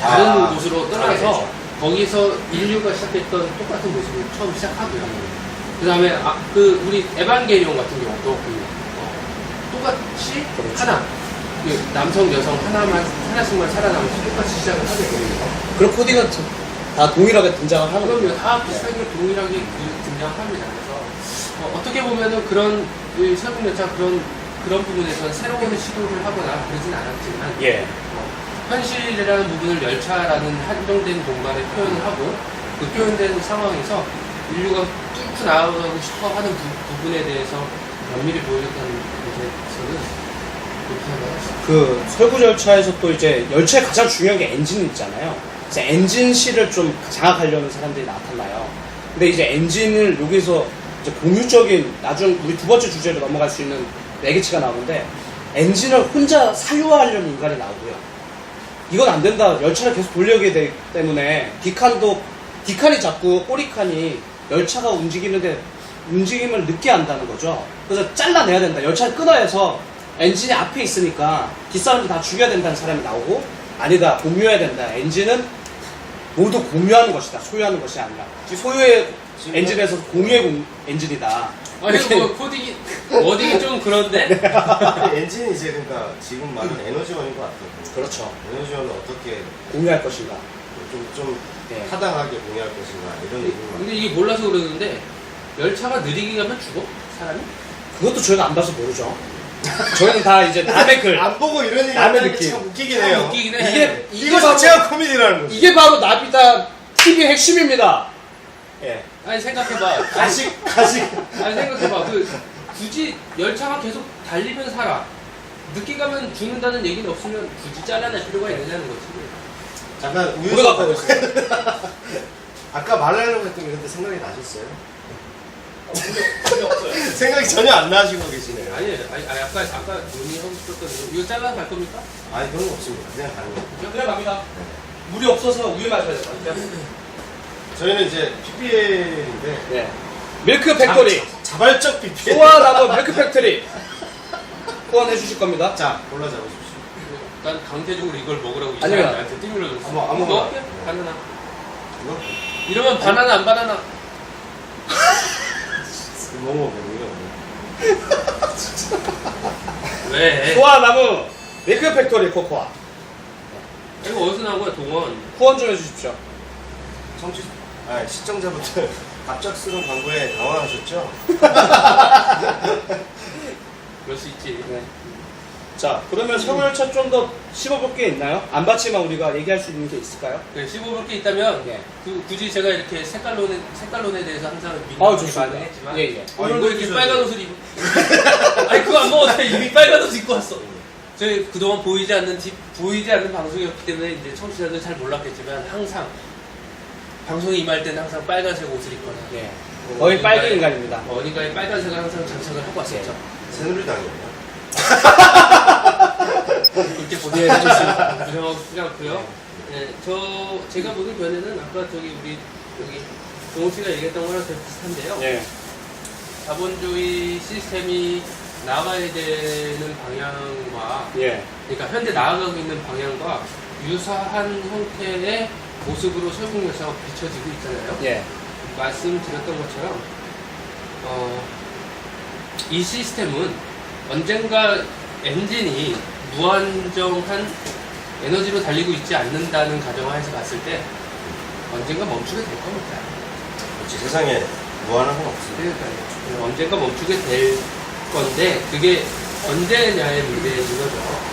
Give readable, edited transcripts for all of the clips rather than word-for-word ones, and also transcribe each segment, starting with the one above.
다른 곳으로 떠나서 그렇죠. 거기서 인류가 시작했던 똑같은 모습을 처음 시작하고요. 그 다음에 우리 에반게리온 같은 경우도 똑같이 그렇죠. 하나 남성 여성 하나씩만 살아남아서 똑같이 시작을 하게 됩니다. 그런 코딩은 다 동일하게 등장을 하는 그럼요. 거예요. 다 비슷하게 동일하게 등장합니다. 그래서 어떻게 보면은 그런 설국열차 그런 부분에서는 새로운 시도를 하거나 그러진 않았지만 예. 현실이라는 부분을 열차라는 한정된 공간에 표현을 하고 그 표현된 상황에서 인류가 뚫고 나아가고 싶어 하는 부분에 대해서 면밀히 보여줬다는 것에서는 그렇게 생각했습니다. 그 설국열차에서 또 이제 열차에 가장 중요한 게 엔진이 있잖아요. 그래서 엔진실을 좀 장악하려는 사람들이 나타나요. 근데 이제 엔진을 여기서 이제 공유적인 나중 우리 두 번째 주제로 넘어갈 수 있는 매개체가 나오는데 엔진을 혼자 사유화하려는 인간이 나오고요. 이건 안 된다. 열차를 계속 돌려야 되기 때문에 디칸이 자꾸 꼬리칸이 열차가 움직이는데 움직임을 늦게 한다는 거죠. 그래서 잘라내야 된다. 열차를 끊어야 해서 엔진이 앞에 있으니까 뒷사람들 다 죽여야 된다는 사람이 나오고 아니다. 공유해야 된다. 엔진은 모두 공유하는 것이다. 소유하는 것이 아니라 소유의 엔진에서 공유의 엔진이다. 아니 뭐 코딩이 워딩이 좀 그런데 엔진이 이제 그러니까 지금 말하는 에너지원인 것 같아요. 그렇죠. 에너지원을 어떻게 공유할 것인가. 좀 네. 타당하게 공유할 것인가 이런 얘기인 것 근데 이게 몰라서 그러는데 열차가 느리게 가면 죽어? 사람이? 그것도 저희가 안 봐서 모르죠. 저희는 다 이제 남의 글. 안 보고 이런 얘기 남의 하는 게 느낌. 참 웃기긴 해요. 웃기긴 해. 이거 자체가 코미디라는 거죠. 이게 바로 나비다 TV의 핵심입니다. 예. 아니 생각해봐. 가식. 아니 생각해봐. 굳이 열차가 계속 달리면 살아. 늦게 가면 죽는다는 얘기는 없으면 굳이 잘라낼 필요가 있느냐는 거지. 잠깐 우리가 가고 있어요. 아까 말하려고 했던 게 근데 생각이 나셨어요? 전혀 없어요. 생각이 전혀 안 나시고 계시네요. 아니 아까 논의하고 싶었던 이거 잘라 갈 겁니까? 아니 그런 거 없습니다. 그냥 가는 거. 그냥 갑니다. 물이 없어서 우유 마셔야 돼요. 저희는 이제 PPL인데 예. 밀크 팩토리. 자발적 PPL. 소아나무 밀크 팩토리. 후원해 주실 겁니다. 자 골라 잡으십시오. 난 강제적으로 이걸 먹으라고 아니요. 나한테 띵눌러줬어. 아무거나. 먹을게. 바나나. 이거? 이러면 바나나 안 바나나? 뭐 먹어보고요. 왜? 소아나무 밀크 팩토리 코코아. 이거 어디서 나온 거야 동원? 후원 좀 해주십시오. 시청자분들 갑작스러운 광고에 당황하셨죠? 그럴 수 있지. 네. 자, 그러면 설국열차 좀 더 씹어볼 게 있나요? 안 받지만 우리가 얘기할 수 있는 게 있을까요? 네, 15볼 게 있다면 예. 굳이 제가 이렇게 색깔론에 대해서 항상 아우, 민감하게 좋습니다. 반응했지만 예, 예. 오늘도 이렇게 이거 빨간 옷을 입고 아니 그거 안 먹어도 돼. 이미 빨간 옷 입고 왔어. 저희 그동안 보이지 않는 방송이었기 때문에 이제 청취자들 잘 몰랐겠지만 항상 방송에 임할 때는 항상 빨간색 옷을 입거나 예. 거의 빨간 인간입니다. 어딘가에 빨간색을 항상 장착을 하고 왔었죠. 새누리당이요. 그렇게 보내주시면 부정하고요. 네, 제가 보는 견해는 아까 우리 여기 동훈 씨가 얘기했던 거랑 되게 비슷한데요. 예. 자본주의 시스템이 나아가야 되는 방향과, 예. 그러니까 현재 나아가고 있는 방향과 유사한 형태의 모습으로 설국열차가 비춰지고 있잖아요. 예. 말씀드렸던 것처럼 이 시스템은 언젠가 엔진이 무한정한 에너지로 달리고 있지 않는다는 가정하에서 봤을 때 언젠가 멈추게 될 겁니다. 그렇지, 세상에 무한한 건 없습니다. 그러니까요. 언젠가 멈추게 될 건데 그게 언제냐의 문제인 거죠.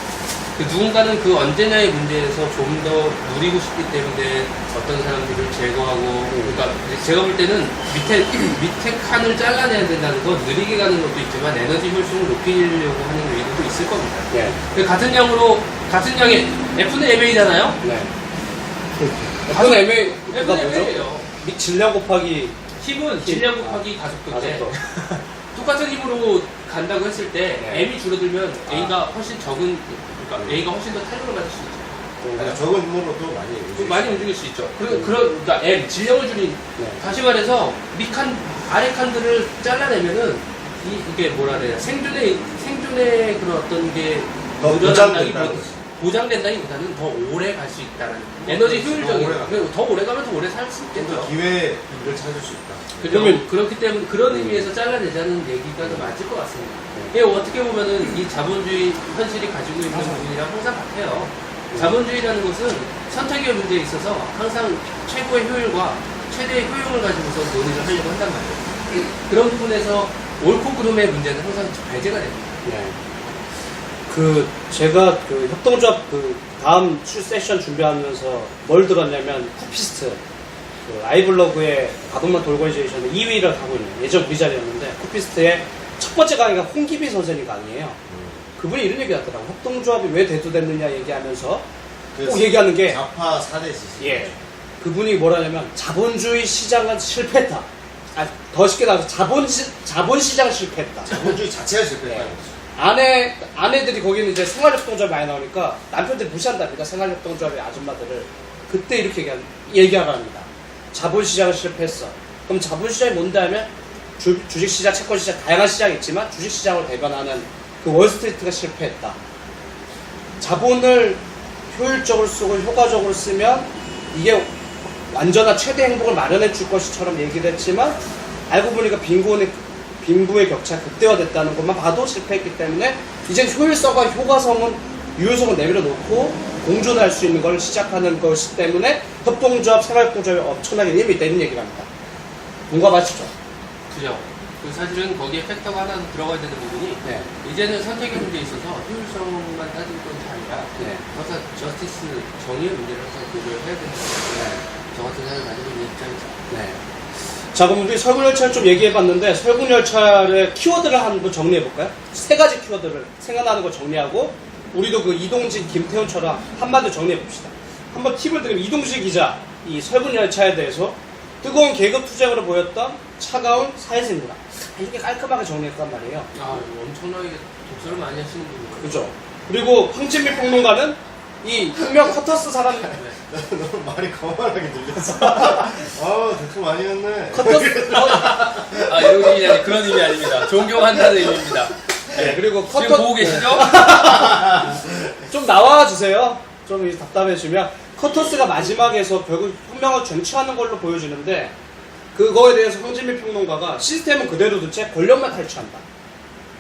누군가는 그 언제냐의 문제에서 좀 더 누리고 싶기 때문에 어떤 사람들을 제거하고, 그러니까 제가 볼 때는 밑에 칸을 잘라내야 된다는 건 느리게 가는 것도 있지만 에너지 효율성을 높이려고 하는 의도도 있을 겁니다. 예. 같은 양의 F는 MA잖아요? 네. F는 MA, 가 F는 뭐죠? MA예요. 질량 곱하기 힘은 질량 곱하기 가속도인데 가속도. 똑같은 힘으로 간다고 했을 때 네. M이 줄어들면 A가 훨씬 적은, 그러니까 A가 훨씬 더 탄력을 받을 수 있죠. 적은 힘으로도 많이 많이 움직일 수 있죠. 그러니까 M, 질량을 줄인, 네. 다시 말해서 아래 칸들을 잘라내면은 이게 뭐라 그래야, 생존의 그런 어떤 게 더 늘어난다기보다 보장된다는 보장된다기보다는 더 오래 갈 수 있다는 에너지 효율적인 더 오래 가면 더 오래 살 수 있겠죠. 기회를 찾을 수 있다. 그러면 그렇기 때문에 그런 의미에서 잘라내자는 얘기가 더 맞을 것 같습니다. 이게 어떻게 보면은 이 자본주의 현실이 가지고 있는 부분이랑 항상 같아요. 자본주의라는 것은 선택의 문제에 있어서 항상 최고의 효율과 최대의 효용을 가지고서 논의를 하려고 한단 말이에요. 그런 부분에서 옳고 그름의 문제는 항상 배제가 됩니다. 네. 제가 협동조합 다음 세션 준비하면서 뭘 들었냐면 쿠피스트 아이블로그의 가동만 돌고이제이션의 2위를 하고 있는 예전 우리 자리였는데 쿠피스트의 첫 번째 강의가 홍기비 선생님 강의예요. 그분이 이런 얘기 하더라고. 협동조합이 왜 대두됐느냐 얘기하면서 꼭 얘기하는 게 좌파 4대 지식. 예. 그분이 뭐라냐면 자본주의 시장은 실패했다. 더 쉽게 나와서 자본시장 실패했다. 자본주의 자체가 실패했다는 거죠. 아내들이 거기는 이제 생활협동조합이 많이 나오니까 남편들이 무시한답니다. 생활협동조합의 아줌마들을. 그때 이렇게 얘기하랍니다. 자본시장은 실패했어. 그럼 자본시장이 뭔데 하면 주식시장, 채권시장, 다양한 시장이 있지만 주식시장을 대변하는 그 월스트리트가 실패했다. 자본을 효율적으로 쓰고 효과적으로 쓰면 이게 완전한 최대 행복을 마련해 줄 것이처럼 얘기를 했지만 알고 보니까 빈부의 격차가 극대화됐다는 것만 봐도 실패했기 때문에 이제 효율성과 효과성은 유효성을 내밀어 놓고 공존할 수 있는 걸 시작하는 것이기 때문에 협동조합, 생활협동조합이 엄청나게 의미 있다 이런 얘기를 합니다. 공감하시죠? 그죠? 사실은 거기에 팩터가 하나 들어가야 되는 부분이 네. 이제는 선택의 문제에 있어서 효율성만 따질 것이 아니라 네. 항상 저스티스 정의의 문제를 항상 고려해야 된다는 저 같은 사람이 가지고 있는 입장이죠. 네. 자, 그럼 우리 설국열차를 좀 얘기해봤는데 설국열차의 키워드를 한번 정리해볼까요? 세 가지 키워드를 생각나는 거 정리하고 우리도 그 이동진, 김태훈처럼 한마디로 정리해봅시다. 한번 팁을 드리면 이동진 기자, 이 설국열차에 대해서 뜨거운 계급 투쟁으로 보였던 차가운 사회생구나 이렇게 깔끔하게 정리했단 말이에요. 엄청나게 독서를 많이 하시는 분이에요. 그죠? 그리고 황진미 평론가는 이 혁명 커터스 사람 너무 말이 거만하게 들렸어. 독서 많이 했네. 커터스 이런 의미 아니 그런 의미 아닙니다. 존경한다는 의미입니다. 네, 그리고 지금 보고 계시죠? 좀 나와주세요. 좀 답답해지면 커터스가 마지막에서 결국 혁명을 쟁취하는 걸로 보여지는데 그거에 대해서 황진미 평론가가 시스템은 그대로 둔 채 권력만 탈취한다.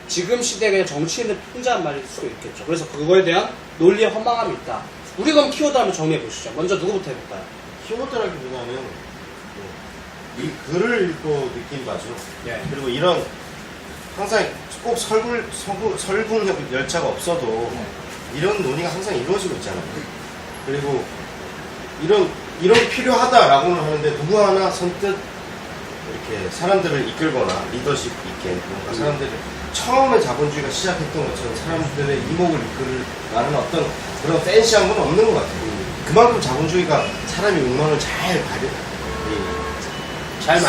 지금 시대에 그냥 정치인을 풍자한 말일 수도 있겠죠. 그래서 그거에 대한 논리의 허망함이 있다. 우리 그럼 키워드 한번 정리해 보시죠. 먼저 누구부터 해볼까요? 키워드라기보다는 이 글을 읽고 느낀 바죠. 네. 그리고 이런 항상 꼭 설국 열차가 없어도 이런 논의가 항상 이루어지고 있잖아요. 그리고 이런 필요하다라고는 하는데 누구 하나 선뜻 이렇게 사람들을 이끌거나 리더십 있게 뭔가 사람들을 처음에 자본주의가 시작했던 것처럼 사람들의 이목을 이끌어가는 어떤 그런 팬시한 건 없는 것 같아요. 그만큼 자본주의가 사람의 욕망을 잘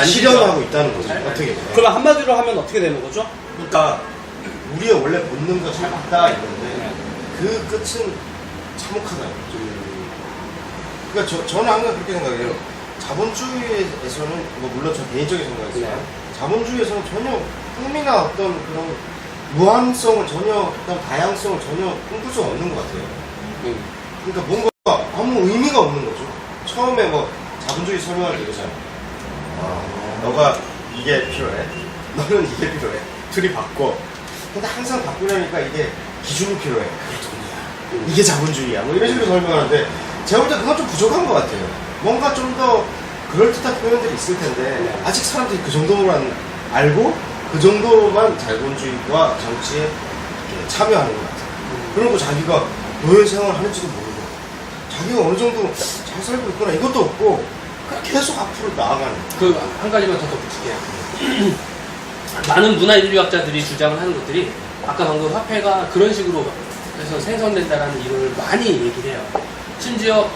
실현하고 있다는 거죠. 어떻게 보면. 그럼 한마디로 하면 어떻게 되는 거죠? 그러니까 우리의 원래 본능과 잘 맞다 이건데 그 끝은 참혹하다. 그러니까 저는 항상 그렇게 생각해요. 자본주의에서는 뭐 물론 저 개인적인 생각이지만 자본주의에서는 전혀 흥미나 어떤 그런 무한성을 어떤 다양성을 전혀 꿈꿀 수 없는 것 같아요. 그러니까 뭔가 아무 의미가 없는 거죠. 처음에 뭐 자본주의 설명할 때 그러잖아요. 너가 이게 필요해. 너는 이게 필요해. 둘이 바꿔. 근데 항상 바꾸려니까 이게 기준이 필요해. 그게 돈이야. 이게 자본주의야. 뭐 이런 식으로 설명하는데 제가 볼 때 그건 좀 부족한 것 같아요. 뭔가 좀 더 그럴듯한 표현들이 있을 텐데 아직 사람들이 그 정도만 알고 그 정도로만 자본주의와 정치에 이렇게 참여하는 것 같아요. 그리고 자기가 노예 생활을 하는지도 모르고 자기가 어느 정도 잘 살고 있구나 이것도 없고 계속 앞으로 나아가는. 한 가지만 더 덧붙일게요. 많은 문화인류학자들이 주장을 하는 것들이 아까 방금 화폐가 그런 식으로 해서 생성된다라는 이론을 많이 얘기를 해요. 심지어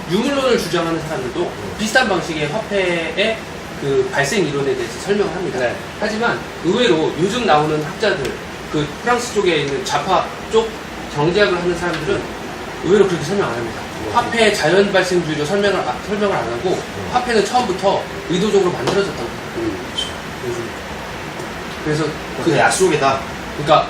유물론을 주장하는 사람들도 비슷한 방식의 화폐의 그 발생 이론에 대해서 설명을 합니다. 네. 하지만 의외로 요즘 나오는 학자들, 그 프랑스 쪽에 있는 좌파 쪽 경제학을 하는 사람들은 의외로 그렇게 설명 안 합니다. 화폐의 자연 발생주의로 설명을 안 하고 화폐는 처음부터 의도적으로 만들어졌다고 합니다. 그래서 그 약속이다. 그러니까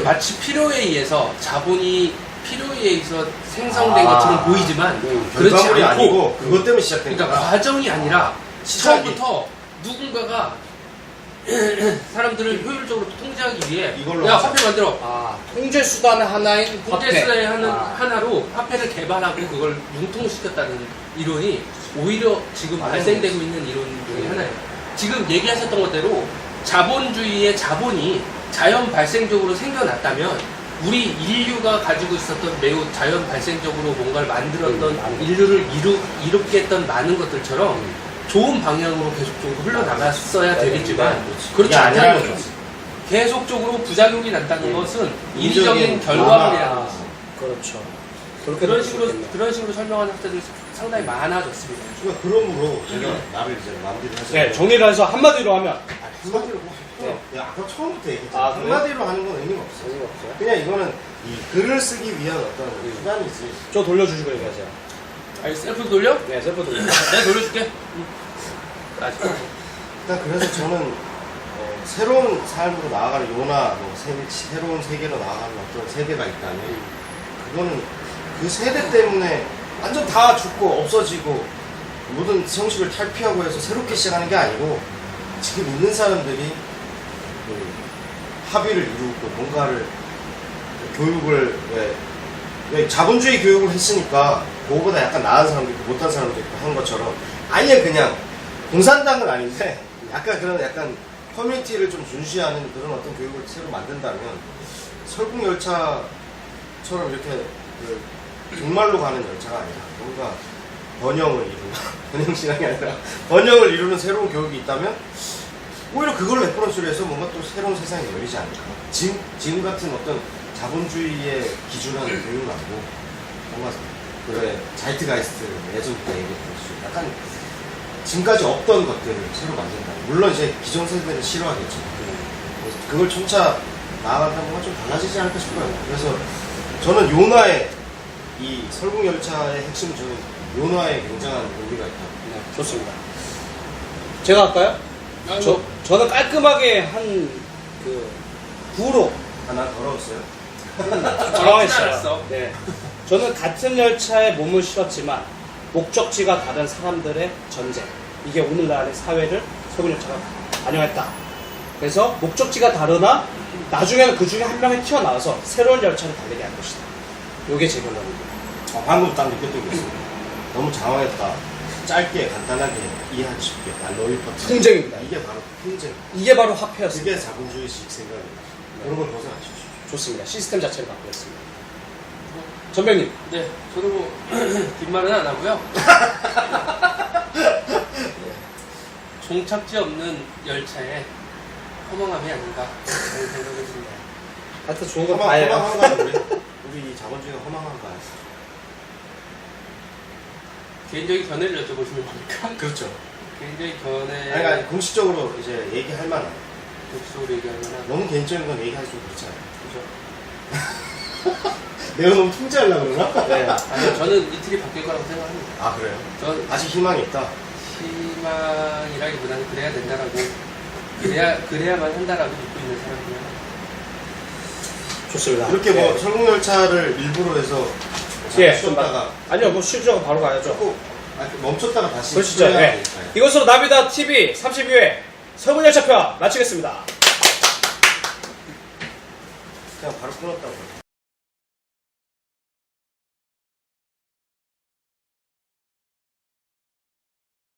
마치 필요에 의해서 자본이 필요에 의해서 생성된 것처럼 보이지만 그렇지 결과물이 않고 아니고 그것 때문에 시작된 그러니까 거야. 과정이 아니라 시작이. 처음부터 누군가가 사람들을 효율적으로 통제하기 위해 이걸로 야 하자. 화폐 만들어 통제 수단 하나인 화폐. 통제수의 하나로 화폐를 개발하고 그걸 융통시켰다는 이론이 오히려 지금 발생되고 있는 이론 중에 하나예요. 지금 얘기하셨던 것대로 자본주의의 자본이 자연 발생적으로 생겨났다면 우리 인류가 가지고 있었던 매우 자연 발생적으로 뭔가를 만들었던 인류를 이롭게 했던 많은 것들처럼 좋은 방향으로 계속적으로 흘러나갔어야 되겠지만 그렇지 이게 아니라는 않다는 거죠. 거지. 계속적으로 부작용이 난다는 것은 인위적인 인위적인 결과물이라는 거죠. 그렇죠. 그렇게 그런 식으로 설명하는 학자들이 상당히 많아졌습니다. 그러니까 그러므로 제가 나를 이제 마음대로 하지. 네, 정리를 해서 한마디로 하면 한마디로 야, 아까 처음부터 얘기했잖아. 아, 그래요? 한마디로 하는 건 의미가 없어. 그냥 이거는 이 글을 쓰기 위한 어떤 수단이지. 저 돌려주시고 얘기하세요. 아니 셀프 돌려? 네, 셀프 돌려. 내가 돌려줄게. 일단 그래서 저는 새로운 삶으로 나아가는 요나 새로운 세계로 나아가는 어떤 세대가 있다면 그거는 그 세대 때문에 완전 다 죽고 없어지고 모든 형식을 탈피하고 해서 새롭게 시작하는 게 아니고 지금 있는 사람들이 그 합의를 이루고 뭔가를 교육을 왜 자본주의 교육을 했으니까 그거보다 약간 나은 사람도 있고 못한 사람도 있고 한 것처럼 아예 그냥 공산당은 아닌데 약간 그런 약간 커뮤니티를 좀 중시하는 그런 어떤 교육을 새로 만든다면 설국열차처럼 이렇게 그 정말로 가는 열차가 아니라 뭔가 번영을 이루는 번영신앙이 아니라 번영을 이루는 새로운 교육이 있다면 오히려 그걸 레퍼런스로 해서 뭔가 또 새로운 세상이 열리지 않을까. 지금 같은 어떤 자본주의의 기준하는 교육을 하고 뭔가 그래 자이트가이스트 예전부터 얘기했듯이 약간 지금까지 없던 것들을 새로 만든다. 물론 이제 기존 세대는 싫어하겠지만 그걸 쫓아 나아간다 뭔가 좀 달라지지 않을까 싶어요. 그래서 저는 요나의 이 설국열차의 핵심은 저는 요나에 굉장한 의미가 있다. 네, 좋습니다. 제가 할까요? 저는 깔끔하게 한 그 구로 난 더러웠어요. 정황했어요. 네. 저는 같은 열차에 몸을 실었지만 목적지가 다른 사람들의 전쟁. 이게 오늘날의 사회를 설국열차가 반영했다. 그래서 목적지가 다르나 나중에는 그 중에 한 명이 튀어나와서 새로운 열차를 달리게 할 것이다. 이게 제 결론입니다. 방금 딱 느꼈던 게 있습니다. 너무 장황했다. 짧게 간단하게 이해하기 쉽게 너희 퍼트. 풍쟁입니다. 이게 바로 풍쟁. 이게 바로 화폐였습니다. 그게 자본주의식 생각입니다. 그런 걸 벗어나십시오. 좋습니다. 시스템 자체를 바꾸었습니다. 전병님. 네, 저도 뭐 뒷말은 안 하고요. 종착지 없는 열차에 허망함이 아닌가 그런 생각을 듭니다. 하여튼 좋은 거 봐요. 허망한가요? 우리 이 자본주의가 허망한가요? 개인적인 견해를 여쭤보시면 됩니까? 그렇죠. 개인적인 견해 아니, 공식적으로 이제 얘기할 만한. 독서로 얘기하면 너무 개인적인 건 얘기하기 좀 그렇잖아요. 그죠? 내가 너무 통제하려고 그러나? 네. 아니요, 저는 이틀이 바뀔 거라고 생각합니다. 아, 그래요? 전 아직 희망이 있다. 희망이라기보다는 그래야 된다라고 그래야만 한다라고 믿고 있는 사람이에요. 좋습니다. 이렇게 뭐 네. 설국열차를 일부러 해서 예, 쉬었다가 아니요, 뭐 쉬죠. 바로 가야죠. 조금 멈췄다가 다시 그러시죠. 풀어야 네. 되니까요. 이것으로 나비다 TV 32회 설국열차편 마치겠습니다. 그냥 바로 끊었다고.